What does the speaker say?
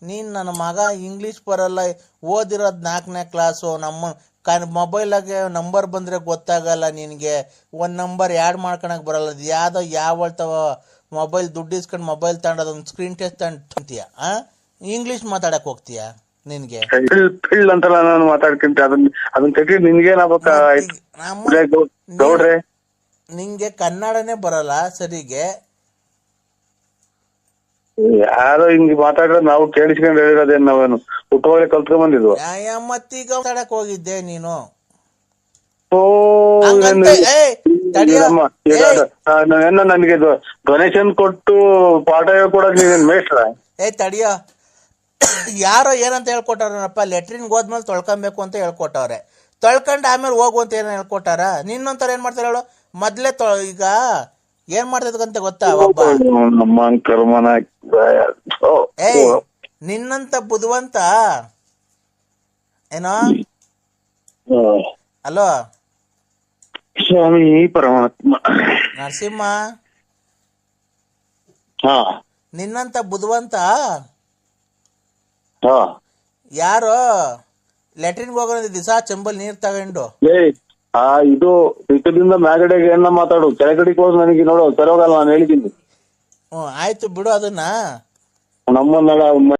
ನೀನ್ ನನ್ನ ಮಗ ಇಂಗ್ಲಿಷ್ ಬರಲ್ಲ, ಓದಿರೋದ್ 4ನೇ ಕ್ಲಾಸು. ನಮ್ಮ ಮೊಬೈಲಾಗೆ ನಂಬರ್ ಬಂದ್ರೆ ಗೊತ್ತಾಗಲ್ಲ ನಿನ್ಗೆ, ಒಂದ್ ನಂಬರ್ ಆ್ಯಡ್ ಮಾಡ್ಕೊಳಕ್ ಬರಲ್ಲ. ಯಾವ್ದೋ ಯಾವ ಮೊಬೈಲ್ ದುಡ್ಡು ಇಸ್ಕೊಂಡು ಮೊಬೈಲ್ ತಗೊಂಡೋದೊಂದು ಸ್ಕ್ರೀನ್ ಟಚ್ ತಗೊಂತೀಯ, ಇಂಗ್ಲಿಷ್ ಮಾತಾಡಕ್ ಹೋಗ್ತೀಯ? ನಿನ್ಗೆ ಅಂತಲ್ಲ ನಾನು ಮಾತಾಡ್ಕೊಂತ ಅದನ್ನ ತೆಗಿ. ಗೌಡ್ರೆ ನಿಂಗೆ ಕನ್ನಡನೇ ಬರಲ್ಲ ಸರಿಗೆ. ಯಾರೋ ಹಿಂಗ್ ಮಾತಾಡಿದ್ರೆ ನಾವು ಕೇಳಿಸ್ಕೊಂಡು ಹೇಳಿರೋದೇನ್ ನಾವೇನು ಹುಟ್ಟುವಳಿ ಕಲ್ತ್ಕೊಂಡ್ ಬಂದಿದ್ವು. ಮತ್ತೀಗ ಮಾತಾಡಕ್ ಹೋಗಿದ್ದೆ ನೀನು. ನನಗೆ ಡೊನೇಷನ್ ಕೊಟ್ಟು ಪಾಠ ಹೇಳ್ಕೊಡಕ್ ನೀವೇನ್ ಮೇಷ್ಟ್ರ? ತಡಿಯೋ, ಯಾರೋ ಏನಂತ ಹೇಳ್ಕೊಟ್ಟಾರಪ್ಪ, ಲೆಟ್ರಿನ್ಗೆ ಹೋದ್ಮೇಲೆ ತೊಳ್ಕೊಬೇಕು ಅಂತ ಹೇಳ್ಕೊಟ್ಟವ್ರೆ. ತೊಳ್ಕೊಂಡು ಆಮೇಲೆ ಹೋಗು ಅಂತ ಏನೋ ಹೇಳ್ಕೊಟ್ಟಾರ. ನಿನ್ನೊಂಥರ ಏನ್ ಮಾಡ್ತಾರೆ ಹೇಳು? ಮೊದ್ಲೇ ಈಗ ಏನ್ ಮಾಡ್ತದಂತ ಗೊತ್ತಾ? ಒಬ್ಬ ನಿನ್ನಂತ ಬುದ್ಧಿವಂತ ಏನೋ. ಹಲೋ ಸ್ವಾಮಿ ಪರಮಾತ್ಮ ನರಸಿಂಹ, ನಿನ್ನಂತ ಬುದ್ಧಿವಂತ ಯಾರೋ ಲೆಟ್ರಿನ್ಗೆ ಹೋಗೋದು ದಿವಸ ಚೆಂಬಲ್ ನೀರ್ ತಗೊಂಡು ಇದು ಹಿತದಿಂದ ಮ್ಯಾಗಡೆಗೆ ಏನ ಮಾತಾಡು, ಕೆಳಗಡೆಗೆ ಹೋದ್ ನನಗೆ ನೋಡು ಸರೋಗಲ್ಲ, ನಾನು ಹೇಳಿದ್ದೀನಿ. ಆಯ್ತು ಬಿಡು ಅದನ್ನ. ನಮ್ಮ